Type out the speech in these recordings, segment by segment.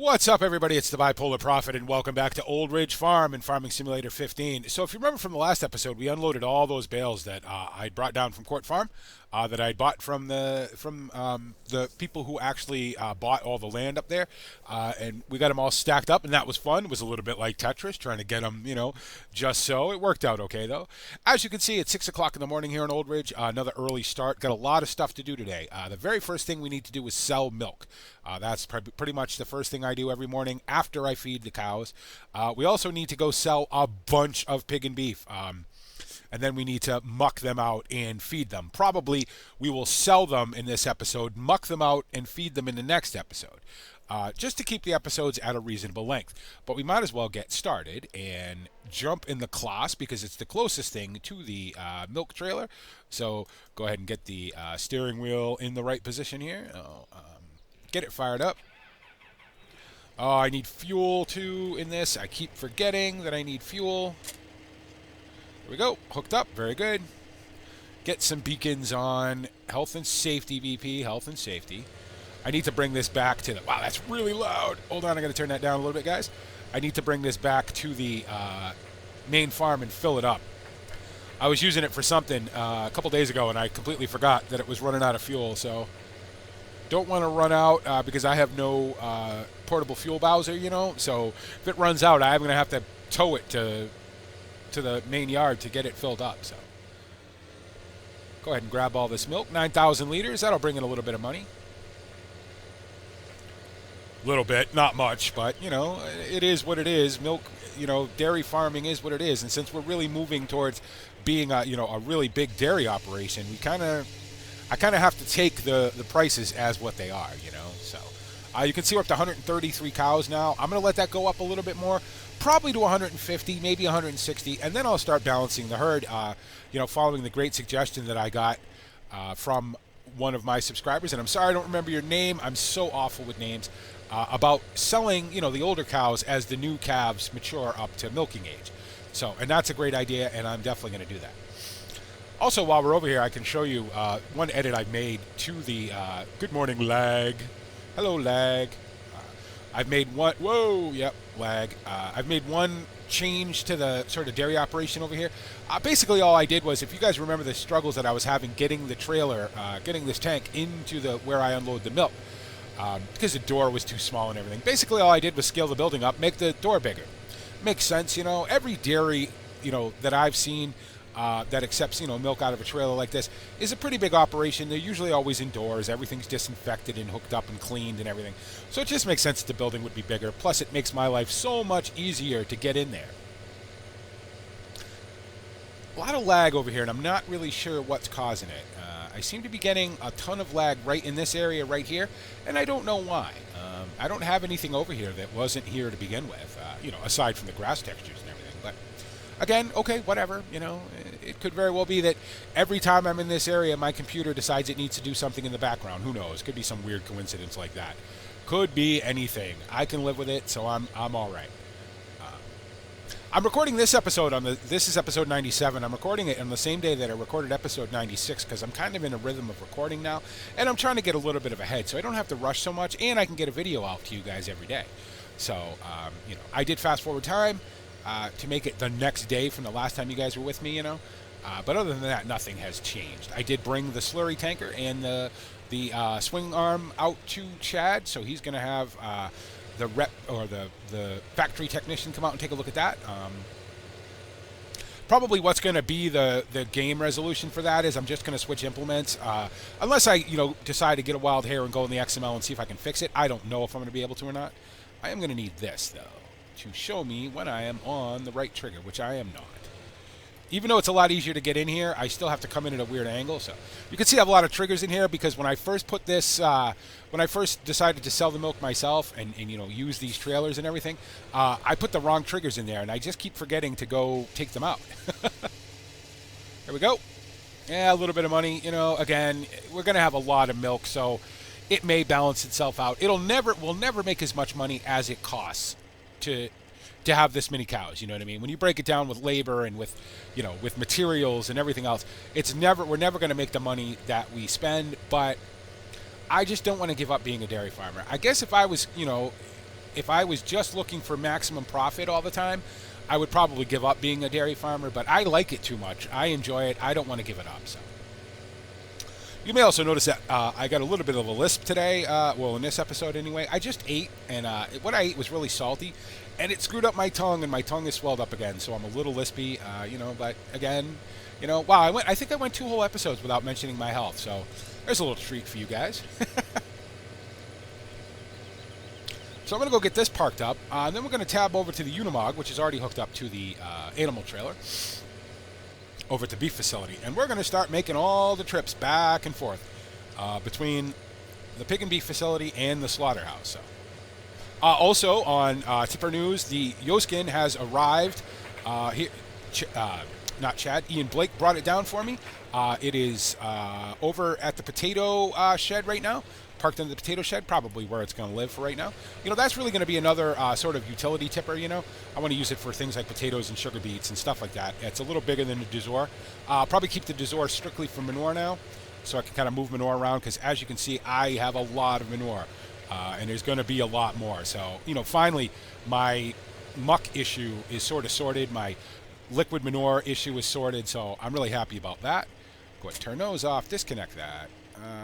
What's up, everybody? It's the Bipolar Prophet, and welcome back to Old Ridge Farm in Farming Simulator 15. So if you remember from the last episode, we unloaded all those bales that I brought down from Court Farm, that I bought from the people who actually bought all the land up there, and we got them all stacked up, and that was fun. It was a little bit like Tetris, trying to get them, just so. It worked out okay, though. As you can see, it's 6 o'clock in the morning here in Old Ridge. Another early start. Got a lot of stuff to do today. The very first thing we need to do is sell milk. That's pretty much the first thing I do every morning after I feed the cows. We also need to go sell a bunch of pig and beef. And then we need to muck them out and feed them. Probably we will sell them in this episode, muck them out, and feed them in the next episode. Just to keep the episodes at a reasonable length. But we might as well get started and jump in the class because it's the closest thing to the milk trailer. So go ahead and get the steering wheel in the right position here. Get it fired up. Oh, I need fuel too in this. I keep forgetting that I need fuel. There we go. Hooked up. Very good. Get some beacons on. Health and safety, VP. Health and safety. I need to bring this back to the... Wow, that's really loud. Hold on. I got to turn that down a little bit, guys. I need to bring this back to the main farm and fill it up. I was using it for something a couple days ago, and I completely forgot that it was running out of fuel, so... Don't want to run out because I have no portable fuel bowser, So if it runs out, I'm going to have to tow it to the main yard to get it filled up. So go ahead and grab all this milk. 9,000 liters. That'll bring in a little bit of money. Little bit, not much, but, it is what it is. Milk, dairy farming is what it is. And since we're really moving towards being a really big dairy operation, I kind of have to take the prices as what they are, So you can see we're up to 133 cows now. I'm going to let that go up a little bit more, probably to 150, maybe 160, and then I'll start balancing the herd, following the great suggestion that I got from one of my subscribers. And I'm sorry I don't remember your name. I'm so awful with names. About selling, the older cows as the new calves mature up to milking age. So, and that's a great idea, and I'm definitely going to do that. Also, while we're over here, I can show you one edit I've made to the good morning lag. Hello, lag. I've made one. Whoa, yep, lag. I've made one change to the sort of dairy operation over here. Basically, all I did was, if you guys remember the struggles that I was having getting the trailer, getting this tank into where I unload the milk, because the door was too small and everything. Basically, all I did was scale the building up, make the door bigger. Makes sense, Every dairy, that I've seen. That accepts, milk out of a trailer like this is a pretty big operation. They're usually always indoors. Everything's disinfected and hooked up and cleaned and everything. So it just makes sense that the building would be bigger. Plus, it makes my life so much easier to get in there. A lot of lag over here, and I'm not really sure what's causing it. I seem to be getting a ton of lag right in this area right here, and I don't know why. I don't have anything over here that wasn't here to begin with, aside from the grass textures and everything. But again, okay, whatever, it could very well be that every time I'm in this area, my computer decides it needs to do something in the background. Who knows? Could be some weird coincidence like that. Could be anything. I can live with it, so I'm all right. I'm recording this episode this is episode 97. I'm recording it on the same day that I recorded episode 96 because I'm kind of in a rhythm of recording now, and I'm trying to get a little bit of ahead so I don't have to rush so much, and I can get a video out to you guys every day. So, I did fast forward time. To make it the next day from the last time you guys were with me, But other than that, nothing has changed. I did bring the slurry tanker and the swing arm out to Chad, so he's going to have the rep or the factory technician come out and take a look at that. Probably what's going to be the game resolution for that is I'm just going to switch implements. Unless I, decide to get a wild hair and go in the XML and see if I can fix it. I don't know if I'm going to be able to or not. I am going to need this, though, to show me when I am on the right trigger, which I am not. Even though it's a lot easier to get in here, I still have to come in at a weird angle. So you can see I have a lot of triggers in here because when I first put this, when I first decided to sell the milk myself and use these trailers and everything, I put the wrong triggers in there, and I just keep forgetting to go take them out. There we go. Yeah, a little bit of money. Again, we're going to have a lot of milk, so it may balance itself out. We'll never make as much money as it costs to have this many cows, you know what I mean? When you break it down with labor and with, with materials and everything else, we're never going to make the money that we spend, but I just don't want to give up being a dairy farmer. I guess if I was, if I was just looking for maximum profit all the time, I would probably give up being a dairy farmer, but I like it too much. I enjoy it. I don't want to give it up. So you may also notice that I got a little bit of a lisp today. Well, in this episode anyway. I just ate, and what I ate was really salty, and it screwed up my tongue, and my tongue is swelled up again. So I'm a little lispy, But again, wow, I think I went 2 whole episodes without mentioning my health. So there's a little treat for you guys. So I'm going to go get this parked up, and then we're going to tab over to the Unimog, which is already hooked up to the animal trailer, over at the beef facility. And we're going to start making all the trips back and forth between the pig and beef facility and the slaughterhouse. So, also on Tipper News, the Yoskin has arrived. Here, not Chad, Ian Blake brought it down for me. It is over at the potato shed right now. Parked in the potato shed, probably where it's going to live for right now. That's really going to be another sort of utility tipper, I want to use it for things like potatoes and sugar beets and stuff like that. It's a little bigger than the Duzor. Probably keep the Duzor strictly for manure now, so I can kind of move manure around, because as you can see, I have a lot of manure, and there's going to be a lot more. So, finally, my muck issue is sort of sorted. My liquid manure issue is sorted, so I'm really happy about that. Go ahead and turn those off, disconnect that.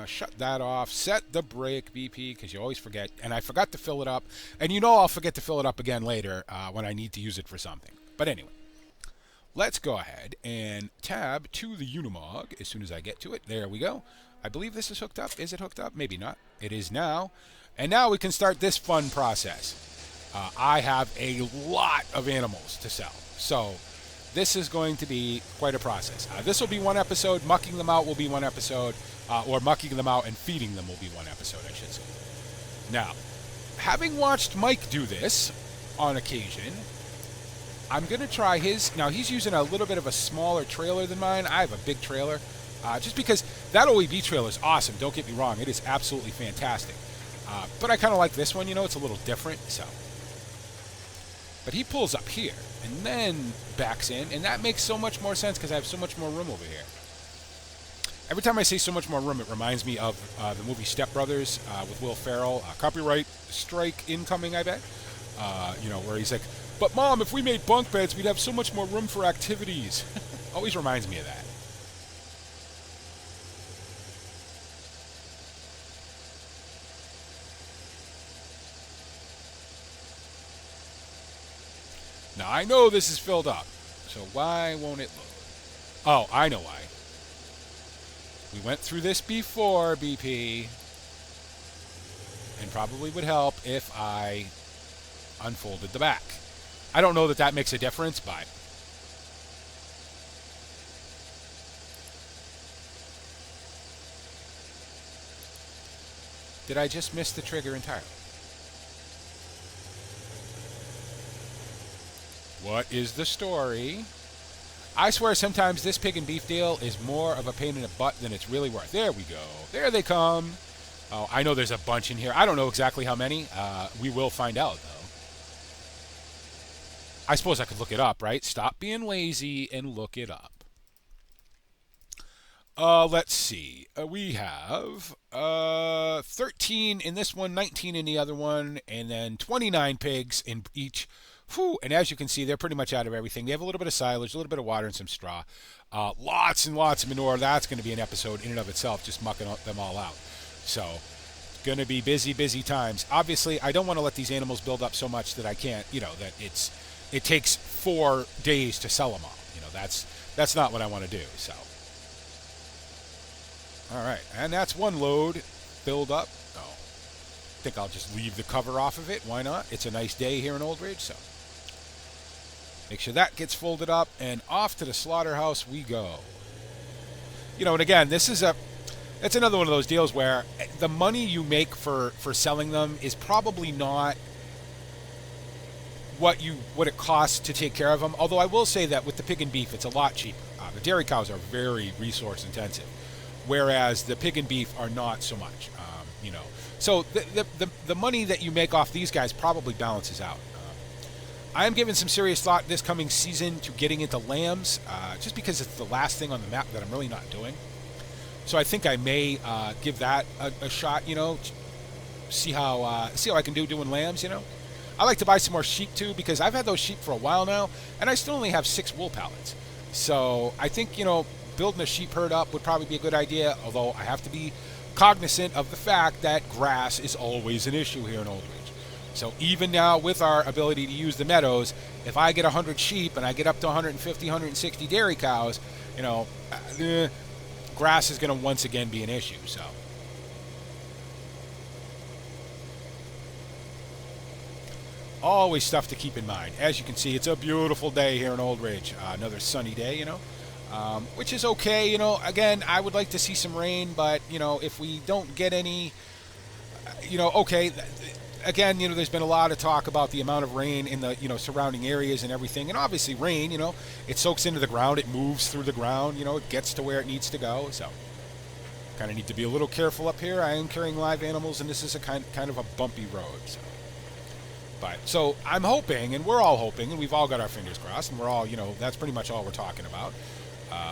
Shut that off. Set the brake, BP, because you always forget. And I forgot to fill it up. And I'll forget to fill it up again later when I need to use it for something. But anyway, let's go ahead and tab to the Unimog as soon as I get to it. There we go. I believe this is hooked up. Is it hooked up? Maybe not. It is now. And now we can start this fun process. I have a lot of animals to sell. So this is going to be quite a process. This will be one episode. Mucking them out will be one episode. Or mucking them out and feeding them will be one episode, I should say. Now, having watched Mike do this on occasion, I'm going to try his. Now, he's using a little bit of a smaller trailer than mine. I have a big trailer. Just because that OEB trailer is awesome. Don't get me wrong. It is absolutely fantastic. But I kind of like this one. It's a little different. So, but he pulls up here and then backs in. And that makes so much more sense because I have so much more room over here. Every time I say so much more room, it reminds me of the movie Step Brothers with Will Ferrell. Copyright strike incoming, I bet. Where he's like, but Mom, if we made bunk beds, we'd have so much more room for activities. Always reminds me of that. Now, I know this is filled up, so why won't it load? Oh, I know why. We went through this before, BP, and probably would help if I unfolded the back. I don't know that that makes a difference, but did I just miss the trigger entirely? What is the story? I swear sometimes this pig and beef deal is more of a pain in the butt than it's really worth. There we go. There they come. Oh, I know there's a bunch in here. I don't know exactly how many. We will find out, though. I suppose I could look it up, right? Stop being lazy and look it up. Let's see. We have 13 in this one, 19 in the other one, and then 29 pigs in each. Whew. And as you can see, they're pretty much out of everything. They have a little bit of silage, a little bit of water, and some straw. Lots and lots of manure. That's going to be an episode in and of itself, just mucking them all out. So, it's going to be busy, busy times. Obviously, I don't want to let these animals build up so much that I can't, that it takes 4 days to sell them all. That's not what I want to do. So, all right, and that's one load filled up. Oh, I think I'll just leave the cover off of it. Why not? It's a nice day here in Old Ridge, so. Make sure that gets folded up, and off to the slaughterhouse we go. And again, it's another one of those deals where the money you make for selling them is probably not what it costs to take care of them. Although I will say that with the pig and beef, it's a lot cheaper. The dairy cows are very resource intensive, whereas the pig and beef are not so much. So the money that you make off these guys probably balances out. I am giving some serious thought this coming season to getting into lambs, just because it's the last thing on the map that I'm really not doing. So I think I may give that a shot, see how I can do doing lambs, I like to buy some more sheep too, because I've had those sheep for a while now, and I still only have 6 wool pallets. So I think, building a sheep herd up would probably be a good idea, although I have to be cognizant of the fact that grass is always an issue here in Old Ridge. So even now with our ability to use the meadows, if I get 100 sheep and I get up to 150, 160 dairy cows, grass is going to once again be an issue. So always stuff to keep in mind. As you can see, it's a beautiful day here in Old Ridge. Another sunny day, which is okay. Again, I would like to see some rain, but, if we don't get any, okay. Again, there's been a lot of talk about the amount of rain in the, surrounding areas and everything. And obviously rain, it soaks into the ground, it moves through the ground, it gets to where it needs to go. So kind of need to be a little careful up here. I am carrying live animals, and this is a kind of a bumpy road. So I'm hoping, and we're all hoping, and we've all got our fingers crossed, and we're all, that's pretty much all we're talking about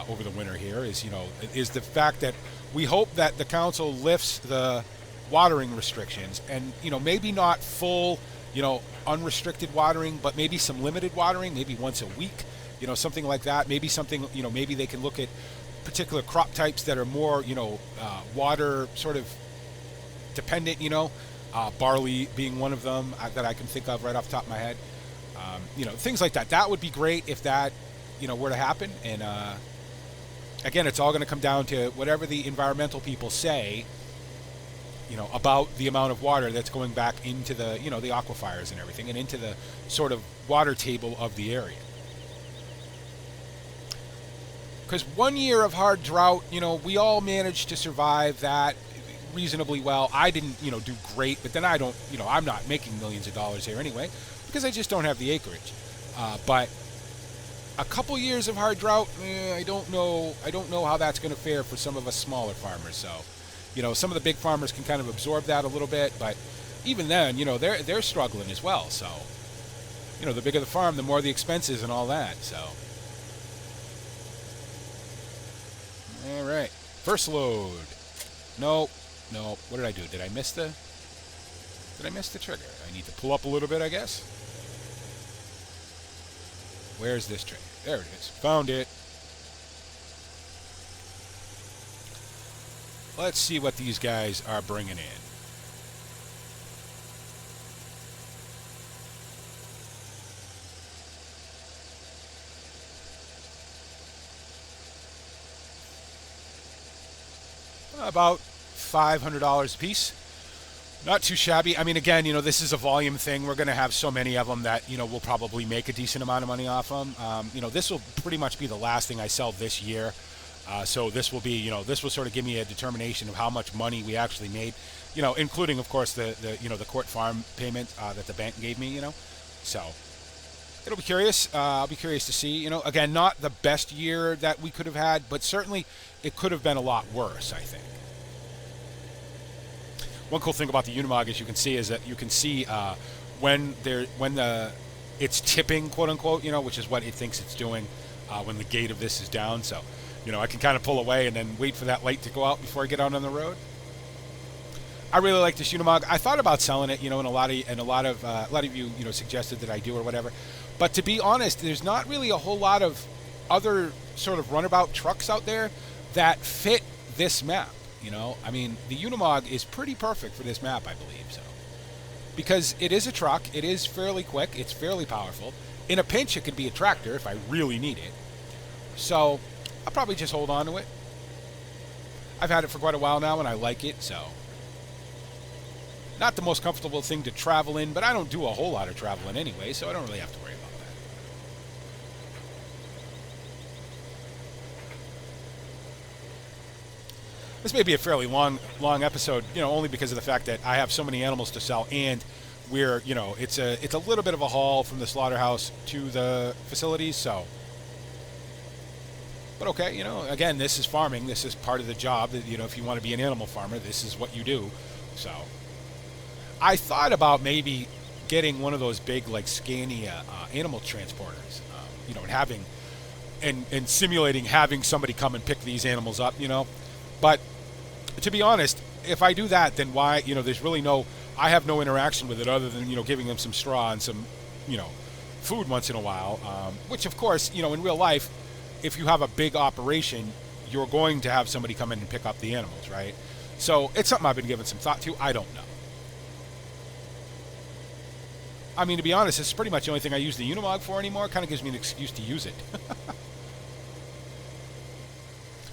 over the winter here is the fact that we hope that the council lifts the watering restrictions, and maybe not full unrestricted watering, but maybe some limited watering, maybe once a week, something like that. Maybe something, maybe they can look at particular crop types that are more water sort of dependent, barley being one of them that I can think of right off the top of my head. Things like that. That would be great if that were to happen. And again, it's all going to come down to whatever the environmental people say about the amount of water that's going back into the, the aquifers and everything, and into the sort of water table of the area. Because 1 year of hard drought, we all managed to survive that reasonably well. I didn't, do great, but then I don't, I'm not making millions of dollars here anyway, because I just don't have the acreage. But a couple years of hard drought, I don't know how that's going to fare for some of us smaller farmers. So, some of the big farmers can kind of absorb that a little bit, but even then, they're struggling as well. So, the bigger the farm, the more the expenses and all that. So, all right, first load. Nope. What did I do? Did I miss the trigger? I need to pull up a little bit, I guess. Where's this trigger? There it is. Found it. Let's see what these guys are bringing in. About $500 a piece. Not too shabby. I mean, again, this is a volume thing. We're going to have so many of them that, we'll probably make a decent amount of money off them. This will pretty much be the last thing I sell this year. So this will be, this will sort of give me a determination of how much money we actually made, including, of course, the court farm payment that the bank gave me, So it'll be curious. I'll be curious to see, again, not the best year that we could have had, but certainly it could have been a lot worse, I think. One cool thing about the Unimog, as you can see, is that you can see when it's tipping, quote unquote, which is what it thinks it's doing when the gate of this is down. So, I can kind of pull away and then wait for that light to go out before I get out on the road. I really like this Unimog. I thought about selling it, and a lot of you, suggested that I do or whatever. But to be honest, there's not really a whole lot of other sort of runabout trucks out there that fit this map. I mean, the Unimog is pretty perfect for this map, I believe. So, because it is a truck, it is fairly quick, it's fairly powerful. In a pinch, it could be a tractor if I really need it. So, I'll probably just hold on to it. I've had it for quite a while now, and I like it. So, not the most comfortable thing to travel in, but I don't do a whole lot of traveling anyway, so I don't really have to worry about that. This may be a fairly long episode, only because of the fact that I have so many animals to sell, and we're, it's a little bit of a haul from the slaughterhouse to the facilities. So, but okay, again, this is farming. This is part of the job. That, if you want to be an animal farmer, this is what you do. So, I thought about maybe getting one of those big like Scania animal transporters, and having and simulating having somebody come and pick these animals up, But to be honest, if I do that, then why, there's really no I have no interaction with it other than, giving them some straw and some, food once in a while, which of course, in real life, if you have a big operation, you're going to have somebody come in and pick up the animals, right? So it's something I've been giving some thought to. I don't know. I mean, to be honest, it's pretty much the only thing I use the Unimog for anymore. It kind of gives me an excuse to use it.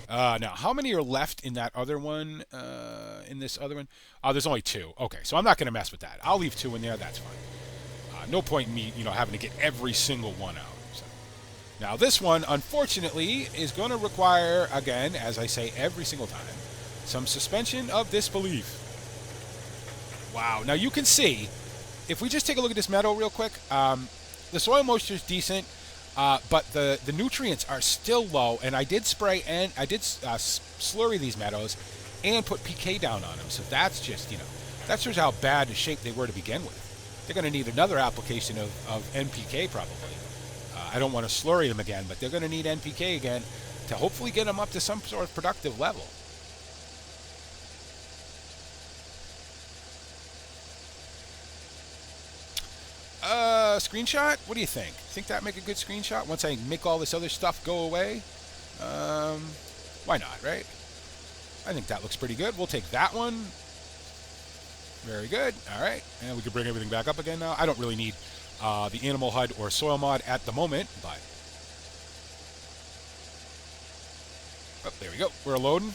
Now, how many are left in that other one? In this other one? There's only 2. Okay, so I'm not going to mess with that. I'll leave 2 in there. That's fine. No point in me, having to get every single one out. So. Now, this one, unfortunately, is going to require, again, as I say every single time, some suspension of disbelief. Wow. Now, you can see, if we just take a look at this meadow real quick, the soil moisture is decent. But the nutrients are still low, and I did spray and I did slurry these meadows and put PK down on them. So that's just, that shows how bad a shape they were to begin with. They're going to need another application of NPK probably. I don't want to slurry them again, but they're going to need NPK again to hopefully get them up to some sort of productive level. Screenshot? What do you think? Think that make a good screenshot once I make all this other stuff go away? Why not, right? I think that looks pretty good. We'll take that one. Very good. All right. And we can bring everything back up again now. I don't really need the animal HUD or soil mod at the moment, but... Oh, there we go. We're loading.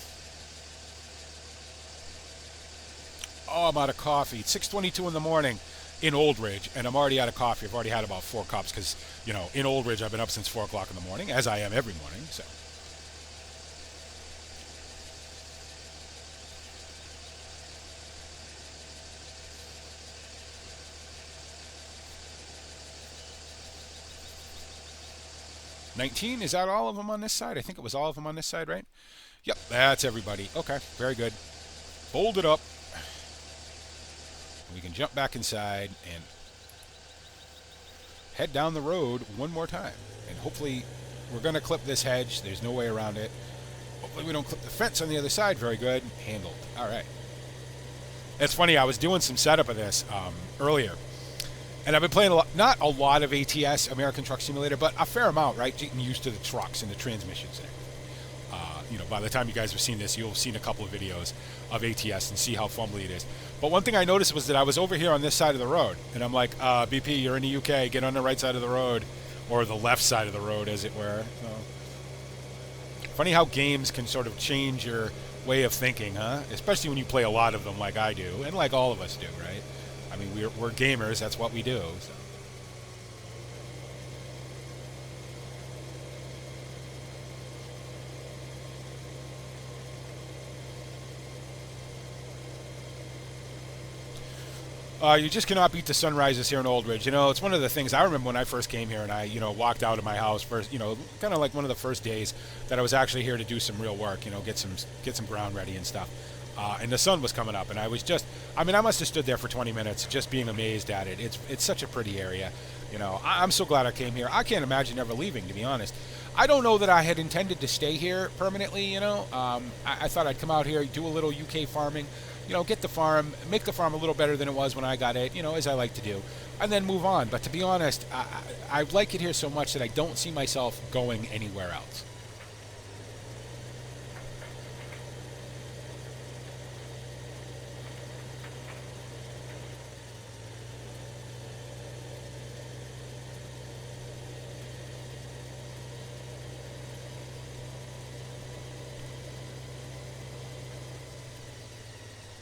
Oh, I'm out of coffee. It's 6:22 in the morning in Old Ridge, and I'm already out of coffee. I've already had about 4 cups because, in Old Ridge, I've been up since 4 o'clock in the morning, as I am every morning, so... 19, is that all of them on this side? I think it was all of them on this side, right? Yep, that's everybody. Okay, very good. Fold it up. We can jump back inside and head down the road one more time. And hopefully we're going to clip this hedge. There's no way around it. Hopefully we don't clip the fence on the other side. Very good. Handled. All right. It's funny, I was doing some setup of this earlier. And I've been playing not a lot of ATS, American Truck Simulator, but a fair amount, right? Getting used to the trucks and the transmissions and everything. By the time you guys have seen this, you'll have seen a couple of videos of ATS and see how fumbly it is. But one thing I noticed was that I was over here on this side of the road, and I'm like, BP, you're in the UK, get on the right side of the road, or the left side of the road, as it were. Funny how games can sort of change your way of thinking, huh? Especially when you play a lot of them like I do, and like all of us do, right? I mean, we're gamers, that's what we do, so. You just cannot beat the sunrises here in Old Ridge. It's one of the things I remember when I first came here and I, walked out of my house first, kind of like one of the first days that I was actually here to do some real work, get some ground ready and stuff. And the sun was coming up and I was just, I must have stood there for 20 minutes just being amazed at it. It's such a pretty area. I'm so glad I came here. I can't imagine ever leaving, to be honest. I don't know that I had intended to stay here permanently, I thought I'd come out here, do a little UK farming, get the farm, make the farm a little better than it was when I got it, as I like to do, and then move on. But to be honest, I like it here so much that I don't see myself going anywhere else.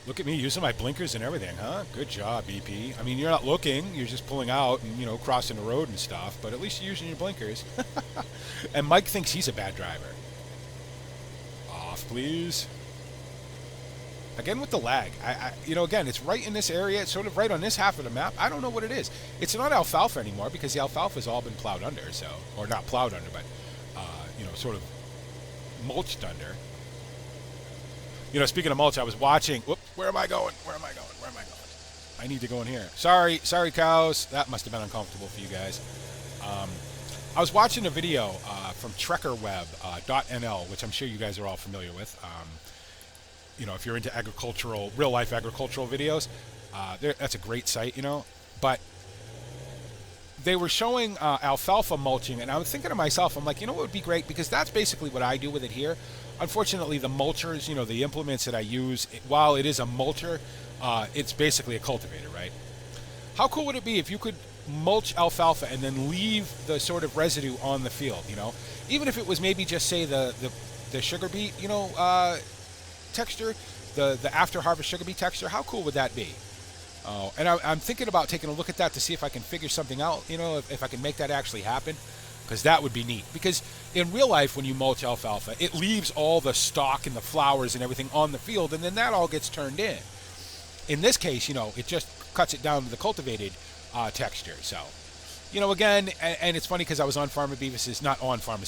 Look at me using my blinkers and everything, huh? Good job, BP. You're not looking. You're just pulling out and, crossing the road and stuff. But at least you're using your blinkers. And Mike thinks he's a bad driver. Off, please. Again with the lag. Again, it's right in this area. It's sort of right on this half of the map. I don't know what it is. It's not alfalfa anymore because the alfalfa's all been plowed under. So, or not plowed under, but, sort of mulched under. Speaking of mulch, I was watching. Whoop, where am I going? I need to go in here. Sorry, cows. That must have been uncomfortable for you guys. I was watching a video from trekkerweb.nl, which I'm sure you guys are all familiar with. If you're into real-life agricultural videos. That's a great site, you know. But they were showing alfalfa mulching, and I was thinking to myself, I'm like, you know what would be great? Because that's basically what I do with it here. Unfortunately, the mulchers, you know, the implements that I use, while it is a mulcher, it's basically a cultivator, right? How cool would it be if you could mulch alfalfa and then leave the sort of residue on the field, you know? Even if it was maybe just, say, the sugar beet, you know, texture, the after harvest sugar beet texture, how cool would that be? Oh, and I'm thinking about taking a look at that to see if I can figure something out, you know, if I can make that actually happen, because that would be neat. Because in real life, when you mulch alfalfa, it leaves all the stalk and the flowers and everything on the field, and then that all gets turned in. In this case, you know, it just cuts it down to the cultivated texture. So, you know, again, and it's funny because I was on Farmer Beavis's, not on Farmer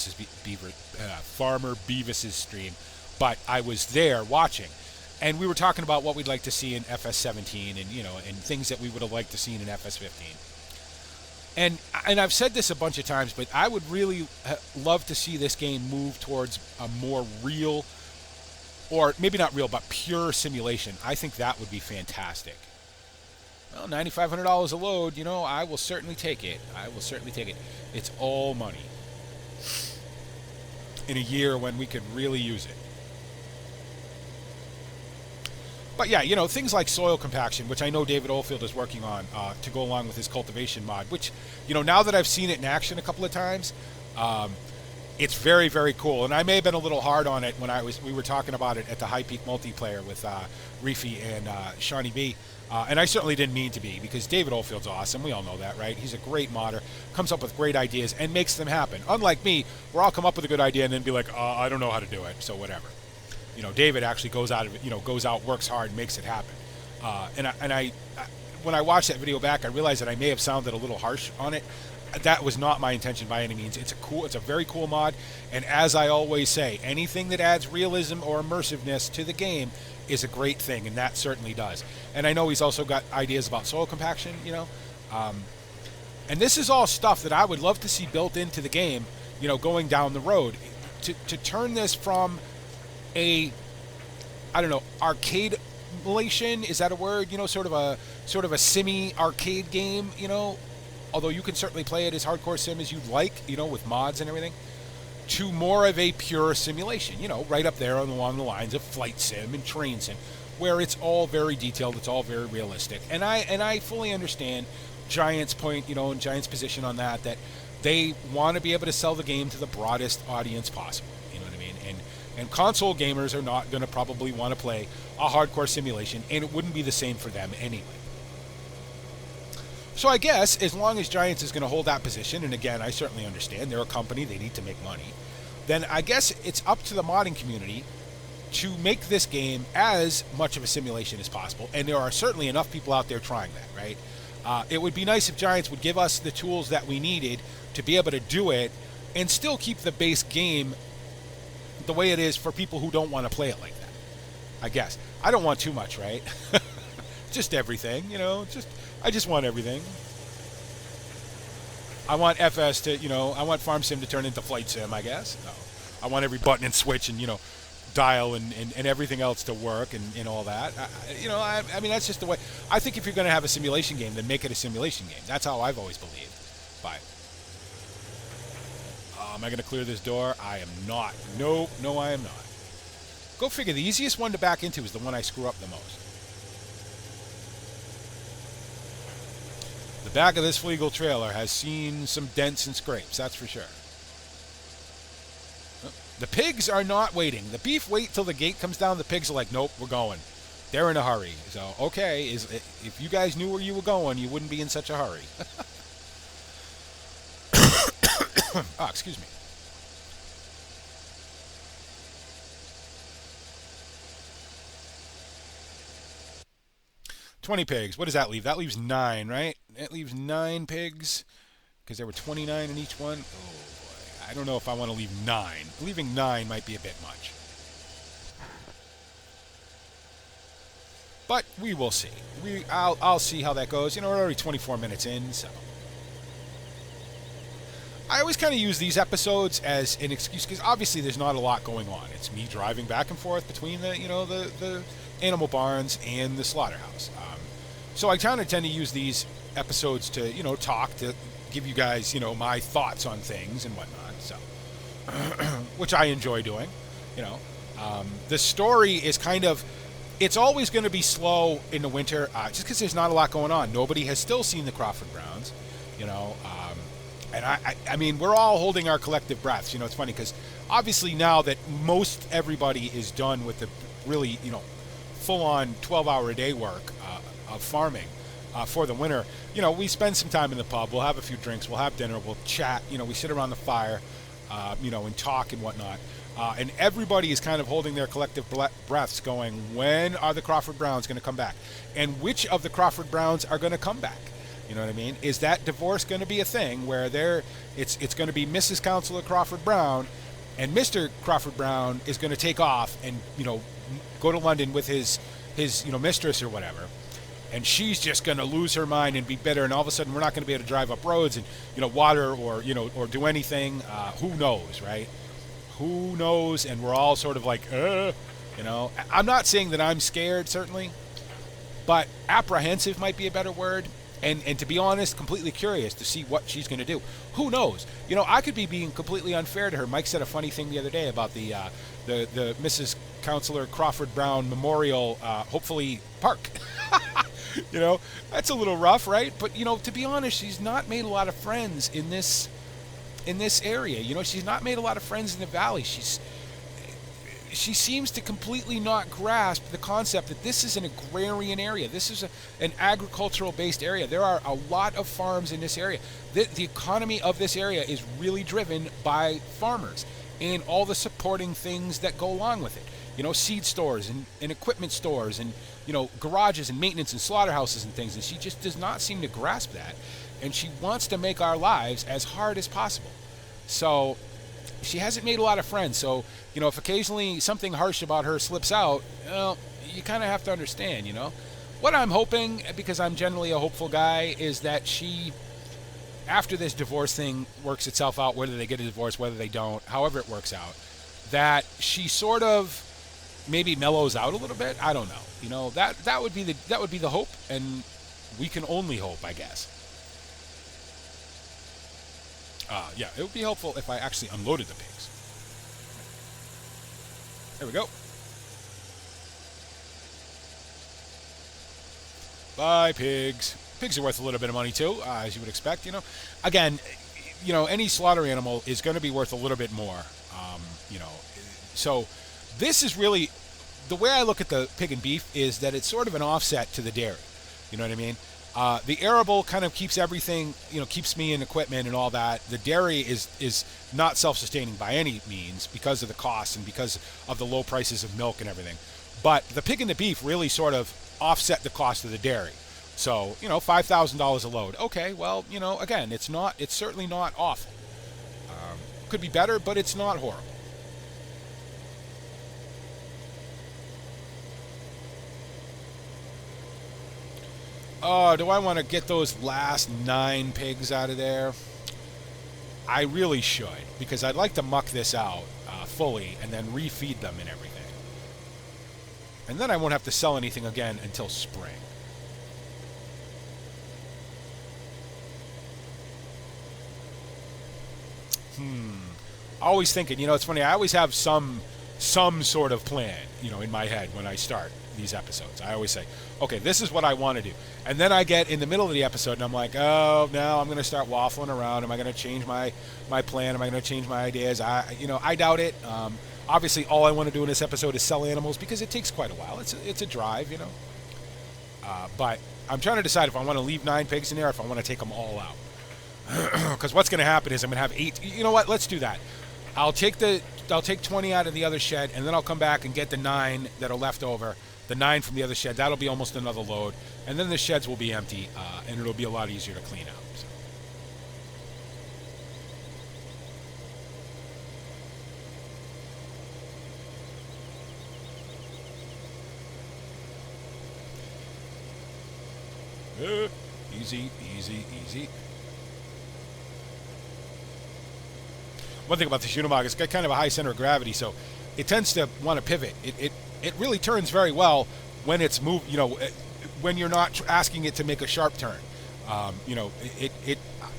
Beavis's stream, but I was there watching. And we were talking about what we'd like to see in FS17 and, you know, and things that we would have liked to see in FS15. And I've said this a bunch of times, but I would really love to see this game move towards a more real, or maybe not real, but pure simulation. I think that would be fantastic. Well, $9,500 a load, you know, I will certainly take it. I will certainly take it. It's all money in a year when we could really use it. But yeah, you know, things like soil compaction, which I know David Oldfield is working on to go along with his cultivation mod, which, you know, now that I've seen it in action a couple of times, it's very, very cool. And I may have been a little hard on it when we were talking about it at the High Peak multiplayer with Reefy and Shawnee B. And I certainly didn't mean to be, because David Oldfield's awesome. We all know that, right? He's a great modder, comes up with great ideas, and makes them happen. Unlike me, where I'll come up with a good idea and then be like, I don't know how to do it, so whatever. You know, David actually goes out, works hard, and makes it happen. And when I watched that video back, I realized that I may have sounded a little harsh on it. That was not my intention by any means. It's a very cool mod, and as I always say, anything that adds realism or immersiveness to the game is a great thing, and that certainly does. And I know he's also got ideas about soil compaction, you know. And this is all stuff that I would love to see built into the game, you know, going down the road. To turn this from a, I don't know, arcade simulation, is that a word? You know, sort of a semi-arcade game, you know, although you can certainly play it as hardcore sim as you'd like, you know, with mods and everything, to more of a pure simulation, you know, right up there along the lines of flight sim and train sim, where it's all very detailed, it's all very realistic. And I fully understand Giant's point, you know, and Giant's position on that they want to be able to sell the game to the broadest audience possible, you know what I mean? And console gamers are not going to probably want to play a hardcore simulation, and it wouldn't be the same for them anyway. So I guess as long as Giants is going to hold that position, and again, I certainly understand they're a company, they need to make money, then I guess it's up to the modding community to make this game as much of a simulation as possible, and there are certainly enough people out there trying that, right? It would be nice if Giants would give us the tools that we needed to be able to do it and still keep the base game the way it is for people who don't want to play it like that, I guess. I don't want too much, right? Just everything, you know, I just want everything. I want FS to, you know, I want Farm Sim to turn into Flight Sim, I guess. No. I want every button and switch and, you know, dial and everything else to work and all that. I mean, that's just the way. I think if you're going to have a simulation game, then make it a simulation game. That's how I've always believed. But am I going to clear this door? I am not. No, I am not. Go figure. The easiest one to back into is the one I screw up the most. The back of this Flegel trailer has seen some dents and scrapes, that's for sure. The pigs are not waiting. The beef wait till the gate comes down. The pigs are like, nope, we're going. They're in a hurry. So, okay, if you guys knew where you were going, you wouldn't be in such a hurry. Oh, excuse me. $20 pigs. What does that leave? That leaves 9, right? That leaves 9 pigs because there were 29 in each one. Oh, boy. I don't know if I want to leave 9. Leaving 9 might be a bit much. But we will see. I'll see how that goes. You know, we're already 24 minutes in, so. I always kind of use these episodes as an excuse because obviously there's not a lot going on. It's me driving back and forth between the animal barns and the slaughterhouse. So I kind of tend to use these episodes to, talk, to give you guys, my thoughts on things and whatnot. So, which I enjoy doing. You know, the story is kind of, it's always going to be slow in the winter, just because there's not a lot going on. Nobody has still seen the Crawford Browns, and I mean, we're all holding our collective breaths. It's funny because obviously now that most everybody is done with the really, full-on 12-hour-a-day work of farming for the winter, we spend some time in the pub. We'll have a few drinks. We'll have dinner. We'll chat. We sit around the fire, and talk and whatnot. And everybody is kind of holding their collective breaths going, when are the Crawford Browns going to come back? And which of the Crawford Browns are going to come back? You know what I mean? Is that divorce going to be a thing where it's going to be Mrs. Counselor Crawford Brown, and Mr. Crawford Brown is going to take off and, go to London with his mistress or whatever, and she's just going to lose her mind and be bitter, and all of a sudden we're not going to be able to drive up roads and, water or do anything. Who knows, right? Who knows? And we're all sort of like, I'm not saying that I'm scared, certainly, but apprehensive might be a better word. And to be honest, completely curious to see what she's going to do. Who knows? I could be being completely unfair to her. Mike said a funny thing the other day about the Mrs. Counselor Crawford Brown Memorial, hopefully, park. That's a little rough, right? But, to be honest, she's not made a lot of friends in this area. She's not made a lot of friends in the valley. She seems to completely not grasp the concept that this is an agrarian area. This is an agricultural-based area. There are a lot of farms in this area. The economy of this area is really driven by farmers and all the supporting things that go along with it. Seed stores and equipment stores and, garages and maintenance and slaughterhouses and things. And she just does not seem to grasp that. And she wants to make our lives as hard as possible. So she hasn't made a lot of friends. So, if occasionally something harsh about her slips out, well, you kind of have to understand, What I'm hoping, because I'm generally a hopeful guy, is that she, after this divorce thing works itself out, whether they get a divorce, whether they don't, however it works out, that she sort of maybe mellows out a little bit. I don't know. That would be the hope, and we can only hope, I guess. Yeah, it would be helpful if I actually unloaded the pigs. There we go. Bye, pigs. Pigs are worth a little bit of money, too, as you would expect, Again, any slaughter animal is going to be worth a little bit more, So this is really, the way I look at the pig and beef is that it's sort of an offset to the dairy. You know what I mean? The arable kind of keeps everything, keeps me in equipment and all that. The dairy is not self-sustaining by any means because of the cost and because of the low prices of milk and everything. But the pig and the beef really sort of offset the cost of the dairy. So, $5,000 a load. Okay, well, again, it's certainly not awful. Could be better, but it's not horrible. Oh, do I want to get those last 9 pigs out of there? I really should, because I'd like to muck this out fully and then refeed them and everything. And then I won't have to sell anything again until spring. Always thinking, it's funny, I always have some sort of plan, in my head when I start these episodes. I always say, okay, this is what I want to do. And then I get in the middle of the episode and I'm like, oh, now I'm going to start waffling around. Am I going to change my plan? Am I going to change my ideas? I doubt it. Obviously, all I want to do in this episode is sell animals because it takes quite a while. It's a drive, But I'm trying to decide if I want to leave 9 pigs in there or if I want to take them all out. Because what's going to happen is I'm going to have 8. You know what? Let's do that. I'll take 20 out of the other shed, and then I'll come back and get the 9 that are left over. The 9 from the other shed. That'll be almost another load. And then the sheds will be empty, and it'll be a lot easier to clean out. So. Easy, easy, easy. One thing about this Unimog, it's got kind of a high center of gravity, so it tends to want to pivot. It really turns very well when it's when you're not asking it to make a sharp turn. You know,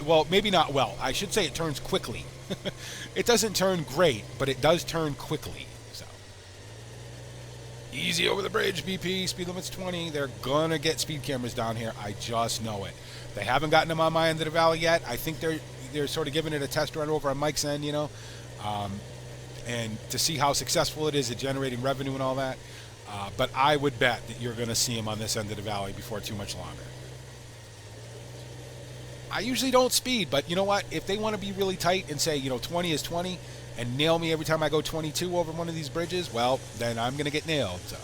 well, maybe not well. I should say it turns quickly. It doesn't turn great, but it does turn quickly. So easy over the bridge, BP. Speed limit's 20. They're gonna get speed cameras down here. I just know it. They haven't gotten them on my end of the valley yet. I think they're sort of giving it a test run over on Mike's end, you know, and to see how successful it is at generating revenue and all that. But I would bet that you're going to see them on this end of the valley before too much longer. I usually don't speed, but you know what? If they want to be really tight and say, you know, 20 is 20 and nail me every time I go 22 over one of these bridges, well, then I'm going to get nailed. So.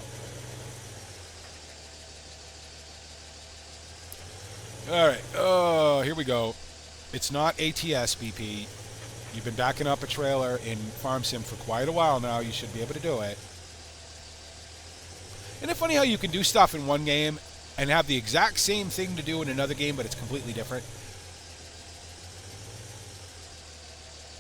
All right. Oh, here we go. It's not ATS, BP. You've been backing up a trailer in Farm Sim for quite a while now. You should be able to do it. Isn't it funny how you can do stuff in one game and have the exact same thing to do in another game, but it's completely different?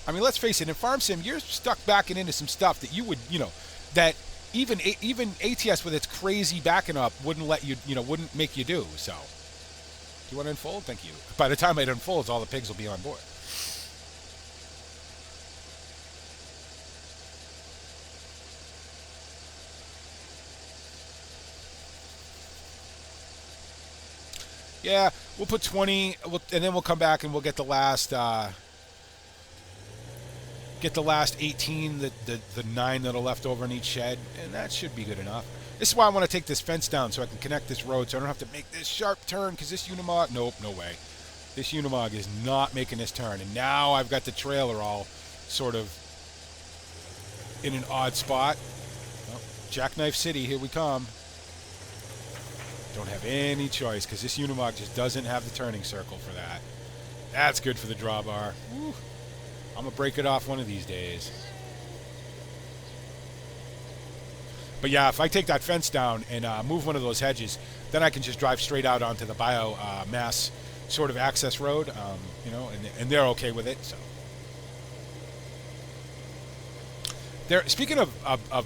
I mean, let's face it, in Farm Sim, you're stuck backing into some stuff that you would, you know, that even ATS with its crazy backing up wouldn't let you, you know, wouldn't make you do. So, do you want to unfold? Thank you. By the time it unfolds, all the pigs will be on board. Yeah, we'll put 20, and then we'll come back and we'll get the last 18, the 9 that are left over in each shed, and that should be good enough. This is why I want to take this fence down so I can connect this road so I don't have to make this sharp turn, because this Unimog, nope, no way. This Unimog is not making this turn, and now I've got the trailer all sort of in an odd spot. Oh, Jackknife City, here we come. Don't have any choice because this Unimog just doesn't have the turning circle for that. That's good for the drawbar. Woo. I'm going to break it off one of these days. But yeah, if I take that fence down and move one of those hedges, then I can just drive straight out onto the biomass sort of access road, you know, and they're okay with it. So, speaking of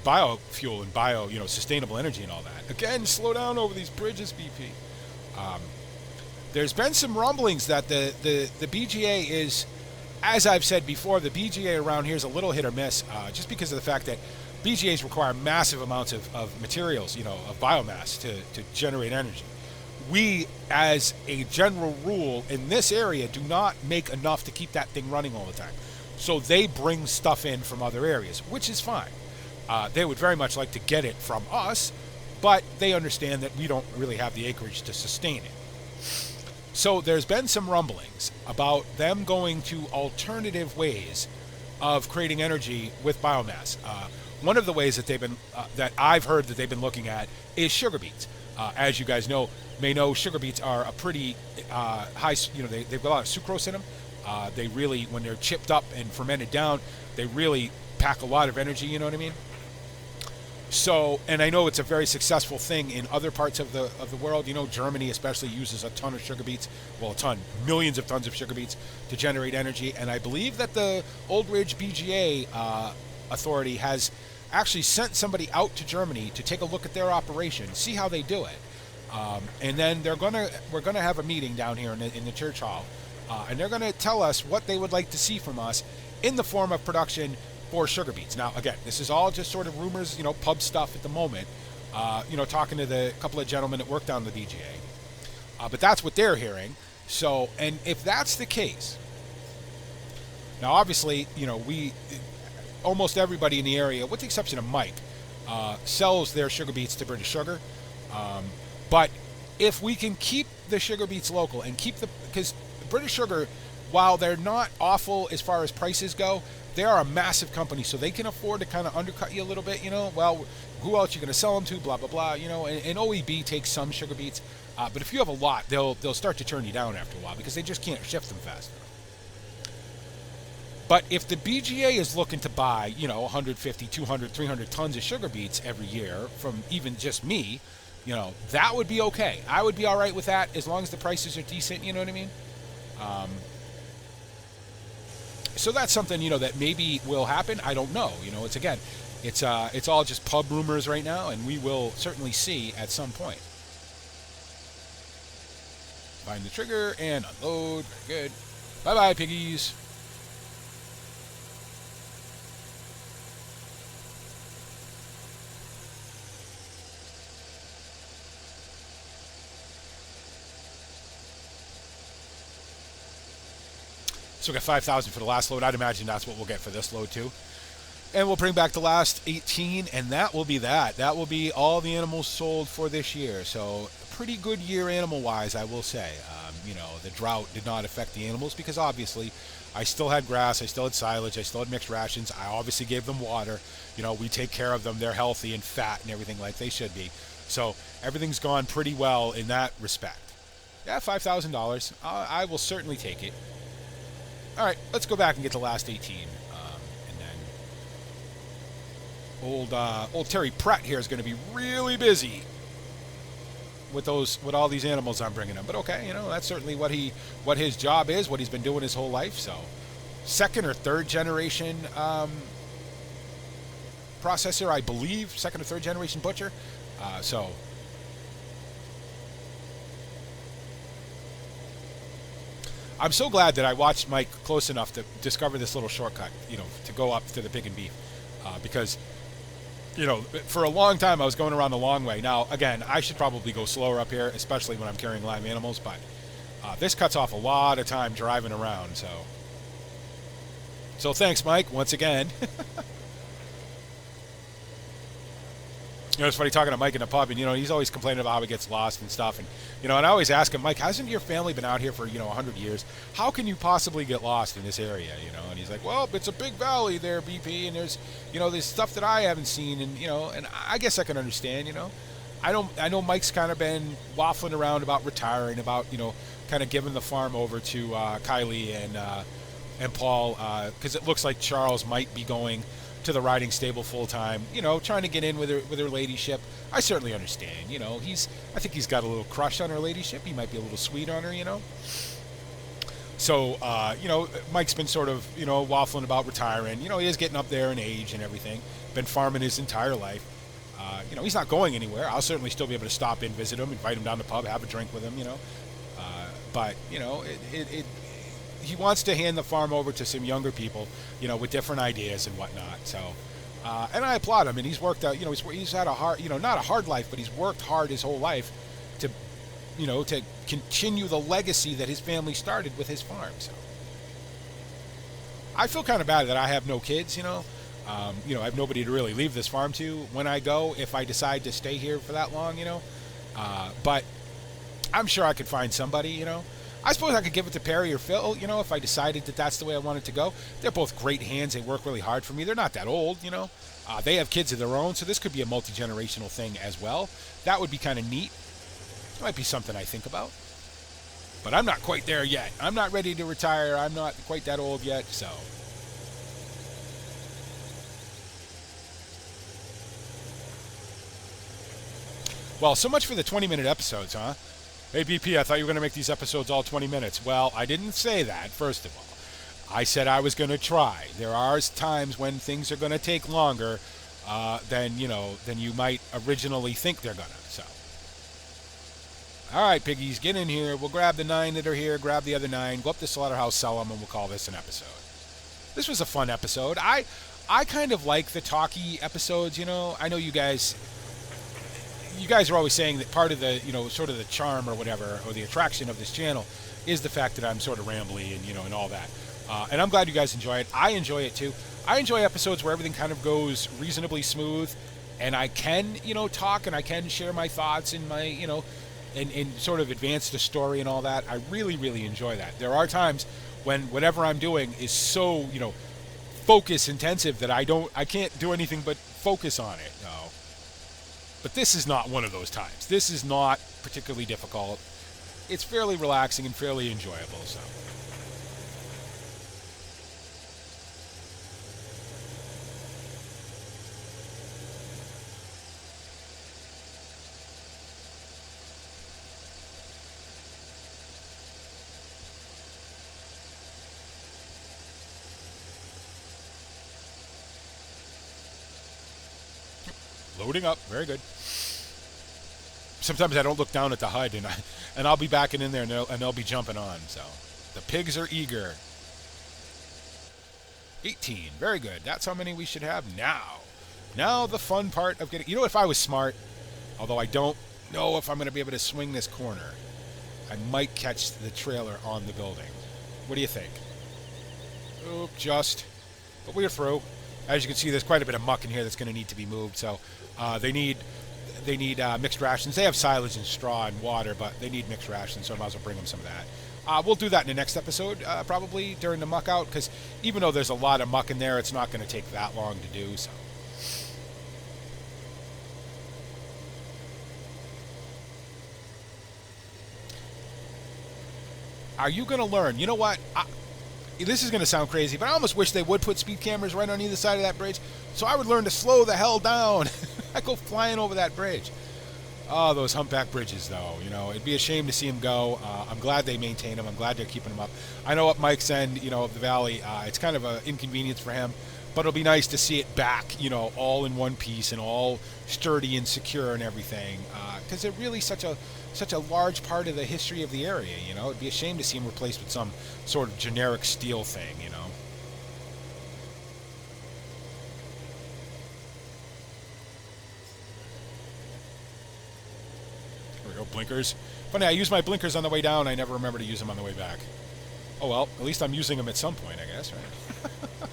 biofuel and bio, you know, sustainable energy and all that. Again, slow down over these bridges, BP. There's been some rumblings that the BGA is, as I've said before, the BGA around here is a little hit or miss, just because of the fact that BGAs require massive amounts of materials, you know, of biomass to generate energy. We, as a general rule in this area, do not make enough to keep that thing running all the time. So they bring stuff in from other areas, which is fine. They would very much like to get it from us, but they understand that we don't really have the acreage to sustain it. So there's been some rumblings about them going to alternative ways of creating energy with biomass. One of the ways that that I've heard that they've been looking at is sugar beets. As you guys may know, sugar beets are a pretty high, you know, they've got a lot of sucrose in them. They really, when they're chipped up and fermented down, they really pack a lot of energy, you know what I mean? So, and I know it's a very successful thing in other parts of the world. You know, Germany especially uses a ton of sugar beets. Well, a ton, millions of tons of sugar beets to generate energy. And I believe that the Old Ridge BGA Authority has actually sent somebody out to Germany to take a look at their operation, see how they do it. And then we're gonna have a meeting down here in the church hall, and they're gonna tell us what they would like to see from us in the form of production for sugar beets. Now, again, this is all just sort of rumors, you know, pub stuff at the moment. You know, talking to the couple of gentlemen that worked on the BGA, but that's what they're hearing. So, and if that's the case, now obviously, you know, almost everybody in the area, with the exception of Mike, sells their sugar beets to British Sugar. But if we can keep the sugar beets local and because British Sugar, while they're not awful as far as prices go, they are a massive company, so they can afford to kind of undercut you a little bit, you know. Well, who else you going to sell them to, blah, blah, blah, you know. And OEB takes some sugar beets, but if you have a lot, they'll start to turn you down after a while because they just can't shift them fast enough. But if the BGA is looking to buy, you know, 150, 200, 300 tons of sugar beets every year from even just me, you know, that would be okay. I would be all right with that as long as the prices are decent, you know what I mean? So that's something, you know, that maybe will happen. I don't know. You know, it's all just pub rumors right now, and we will certainly see at some point. Find the trigger and unload. Very good. Bye-bye, piggies. So we got 5,000 for the last load. I'd imagine that's what we'll get for this load too. And we'll bring back the last 18, and that will be that. That will be all the animals sold for this year. So a pretty good year animal-wise, I will say. The drought did not affect the animals because obviously I still had grass, I still had silage, I still had mixed rations. I obviously gave them water. We take care of them. They're healthy and fat and everything like they should be. So everything's gone pretty well in that respect. Yeah, $5,000. I will certainly take it. All right, let's go back and get the last 18. And then old Terry Pratt here is going to be really busy with all these animals I'm bringing him. But okay, that's certainly what his job is, what he's been doing his whole life. So, second or third generation processor, I believe, second or third generation butcher. So I'm so glad that I watched Mike close enough to discover this little shortcut, to go up to the pig and beef, because for a long time I was going around the long way. Now, again, I should probably go slower up here, especially when I'm carrying live animals, but this cuts off a lot of time driving around, so thanks, Mike, once again. It's funny talking to Mike in the pub, and he's always complaining about how he gets lost and stuff, and I always ask him, Mike, hasn't your family been out here for 100 years? How can you possibly get lost in this area? And he's like, well, it's a big valley there, BP, and there's stuff that I haven't seen, and and I guess I can understand. I know Mike's kind of been waffling around about retiring, about kind of giving the farm over to Kylie and Paul, because it looks like Charles might be going to the riding stable full time, trying to get in with her ladyship. I certainly understand. I think he's got a little crush on her ladyship. He might be a little sweet on her, So, Mike's been sort of, waffling about retiring. He is getting up there in age and everything. Been farming his entire life. He's not going anywhere. I'll certainly still be able to stop in, visit him, invite him down to the pub, have a drink with him, But, he wants to hand the farm over to some younger people, with different ideas and whatnot. So, and I applaud him. And he's worked out, he's had a hard, not a hard life, but he's worked hard his whole life to, to continue the legacy that his family started with his farm. So, I feel kind of bad that I have no kids, I have nobody to really leave this farm to when I go, if I decide to stay here for that long, but I'm sure I could find somebody, I suppose I could give it to Perry or Phil, if I decided that that's the way I wanted to go. They're both great hands. They work really hard for me. They're not that old, They have kids of their own, so this could be a multi-generational thing as well. That would be kind of neat. It might be something I think about. But I'm not quite there yet. I'm not ready to retire. I'm not quite that old yet, so. Well, so much for the 20-minute episodes, huh? Hey, BP, I thought you were going to make these episodes all 20 minutes. Well, I didn't say that, first of all. I said I was going to try. There are times when things are going to take longer than you might originally think they're going to. So, all right, piggies, get in here. We'll grab the 9 that are here, grab the other 9, go up to the slaughterhouse, sell them, and we'll call this an episode. This was a fun episode. I kind of like the talky episodes, I know you guys are always saying that part of the, sort of the charm or whatever, or the attraction of this channel is the fact that I'm sort of rambly and, and all that. And I'm glad you guys enjoy it. I enjoy it too. I enjoy episodes where everything kind of goes reasonably smooth and I can, talk and I can share my thoughts and my, and sort of advance the story and all that. I really, really enjoy that. There are times when whatever I'm doing is so, focus intensive that I can't do anything but focus on it. But this is not one of those times. This is not particularly difficult. It's fairly relaxing and fairly enjoyable. So, loading up. Very good. sometimes I don't look down at the HUD, and I'll be backing in there, and they'll be jumping on. So the pigs are eager. 18, very good. That's how many we should have now. Now the fun part of getting, if I was smart, although I don't know if I'm going to be able to swing this corner, I might catch the trailer on the building. What do you think? Oh, but we're through. As you can see, there's quite a bit of muck in here that's going to need to be moved. So they need mixed rations. They have silage and straw and water, but they need mixed rations, so I might as well bring them some of that. We'll do that in the next episode, probably during the muck out, because even though there's a lot of muck in there, it's not going to take that long to do. So. Are you going to learn? You know what? This is going to sound crazy, but I almost wish they would put speed cameras right on either side of that bridge, so I would learn to slow the hell down. I go flying over that bridge. Oh, those humpback bridges, though. It'd be a shame to see them go. I'm glad they maintain them. I'm glad they're keeping them up. I know up Mike's end, of the valley, it's kind of an inconvenience for him, but it'll be nice to see it back, all in one piece and all sturdy and secure and everything, because they're really such a large part of the history of the area. It'd be a shame to see them replaced with some sort of generic steel thing. There we go, blinkers. Funny, I use my blinkers on the way down. I never remember to use them on the way back. Oh well, at least I'm using them at some point, I guess, right?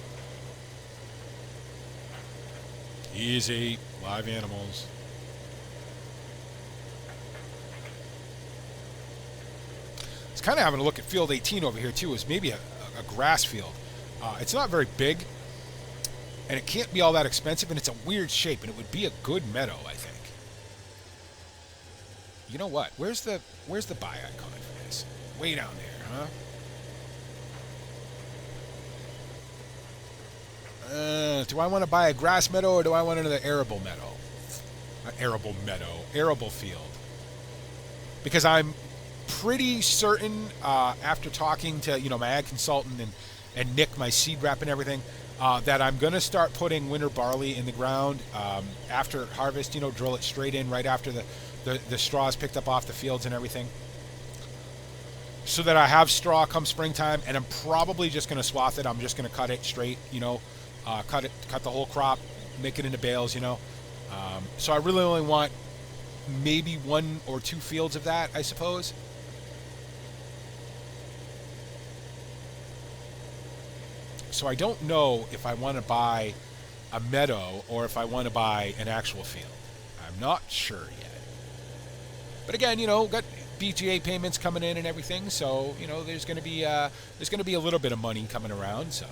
Easy, live animals. It's kind of having a look at field 18 over here too. Is maybe a grass field. It's not very big, and it can't be all that expensive, and it's a weird shape, and it would be a good meadow, I think. You know what? Where's the buy icon for this? Way down there, huh? Do I want to buy a grass meadow, or do I want another arable meadow? Arable field. Because I'm pretty certain, after talking to my ag consultant and Nick, my seed rep and everything, that I'm going to start putting winter barley in the ground after harvest. Drill it straight in right after the straw is picked up off the fields and everything, so that I have straw come springtime. And I'm probably just going to swath it. I'm just going to cut it straight. Cut the whole crop, make it into bales. So I really only want maybe 1 or 2 fields of that, I suppose. So I don't know if I want to buy a meadow or if I want to buy an actual field. I'm not sure yet. But again, got BGA payments coming in and everything, so there's going to be a little bit of money coming around. So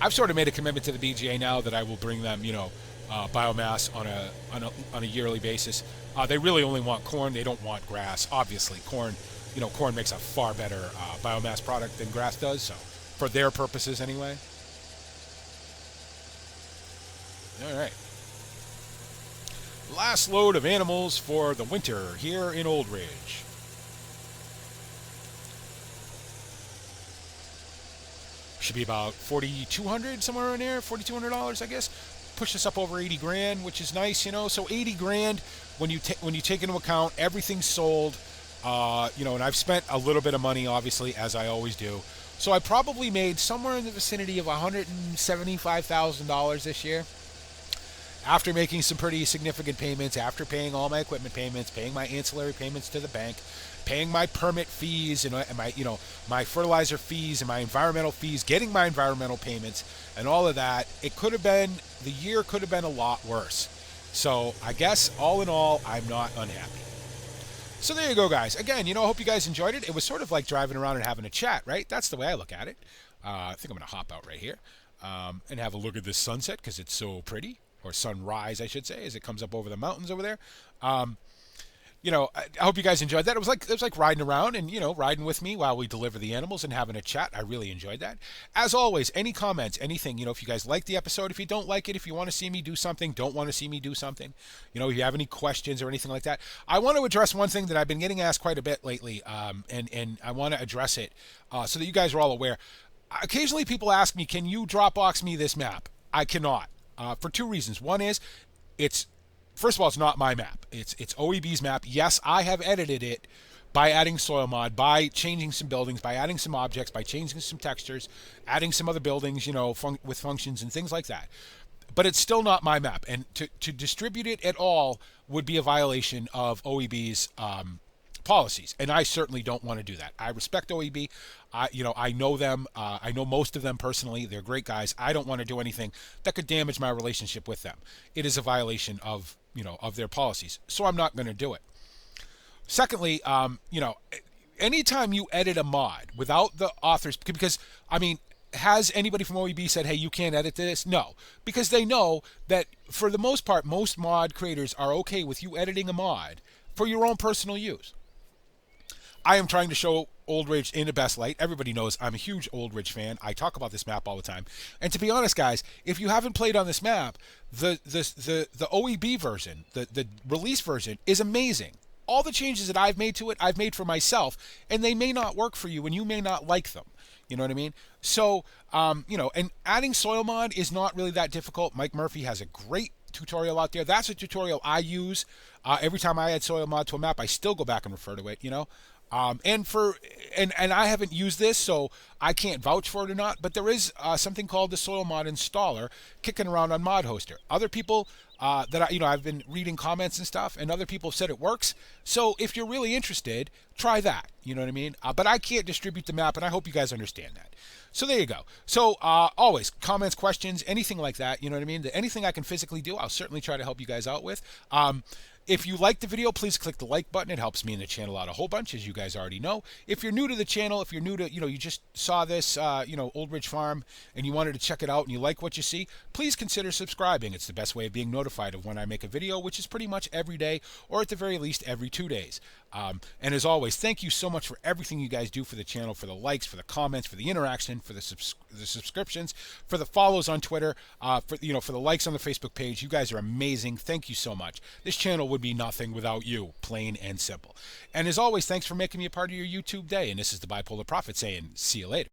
I've sort of made a commitment to the BGA now that I will bring them, biomass on a yearly basis. They really only want corn; they don't want grass. Obviously, corn makes a far better biomass product than grass does. So. For their purposes, anyway. All right. Last load of animals for the winter here in Old Ridge. Should be about $4,200 somewhere in there, $4,200, I guess. Push us up over 80 grand, which is nice, So 80 grand when you take into account everything's sold, and I've spent a little bit of money, obviously, as I always do. So I probably made somewhere in the vicinity of $175,000 this year, after making some pretty significant payments, after paying all my equipment payments, paying my ancillary payments to the bank, paying my permit fees and my fertilizer fees and my environmental fees, getting my environmental payments and all of that. The year could have been a lot worse. So I guess all in all, I'm not unhappy. So there you go, guys. Again, I hope you guys enjoyed it. It was sort of like driving around and having a chat, right? That's the way I look at it. I think I'm going to hop out right here and have a look at this sunset because it's so pretty, or sunrise, I should say, as it comes up over the mountains over there. I hope you guys enjoyed that. It was like riding around and, riding with me while we deliver the animals and having a chat. I really enjoyed that. As always, any comments, anything, if you guys like the episode, if you don't like it, if you want to see me do something, don't want to see me do something, if you have any questions or anything like that. I want to address one thing that I've been getting asked quite a bit lately, and I want to address it so that you guys are all aware. Occasionally people ask me, can you Dropbox me this map? I cannot, for 2 reasons. One is, it's first of all, it's not my map. It's OEB's map. Yes, I have edited it by adding soil mod, by changing some buildings, by adding some objects, by changing some textures, adding some other buildings, with functions and things like that. But it's still not my map, and to distribute it at all would be a violation of OEB's policies, and I certainly don't want to do that. I respect OEB. I know them. I know most of them personally. They're great guys. I don't want to do anything that could damage my relationship with them. It is a violation of their policies, so I'm not going to do it. Secondly, anytime you edit a mod without the authors, because has anybody from OEB said, hey, you can't edit this? No, because they know that for the most part, most mod creators are okay with you editing a mod for your own personal use. I am trying to show Old Ridge in the best light. Everybody knows I'm a huge Old Ridge fan. I talk about this map all the time. And to be honest, guys, if you haven't played on this map, the OEB version, the release version, is amazing. All the changes that I've made to it, I've made for myself, and they may not work for you, and you may not like them. You know what I mean? So, and adding soil mod is not really that difficult. Mike Murphy has a great tutorial out there. That's a tutorial I use every time I add soil mod to a map. I still go back and refer to it. And I haven't used this, so I can't vouch for it or not. But there is something called the soil mod installer kicking around on Mod Hoster. Other people I've been reading comments and stuff, and other people have said it works. So if you're really interested, try that. You know what I mean? But I can't distribute the map, and I hope you guys understand that. So there you go. So always comments, questions, anything like that. You know what I mean? Anything I can physically do, I'll certainly try to help you guys out with. If you liked the video, please click the like button. It helps me and the channel out a whole bunch, as you guys already know. If you're new to the channel, if you're new to, you just saw this, Old Ridge Farm, and you wanted to check it out and you like what you see, please consider subscribing. It's the best way of being notified of when I make a video, which is pretty much every day, or at the very least every 2 days. And as always, thank you so much for everything you guys do for the channel, for the likes, for the comments, for the interaction, for the subscriptions, for the follows on Twitter, for the likes on the Facebook page. You guys are amazing. Thank you so much. This channel would be nothing without you, plain and simple. And as always, thanks for making me a part of your YouTube day. And this is the Bipolar Prophet saying, see you later.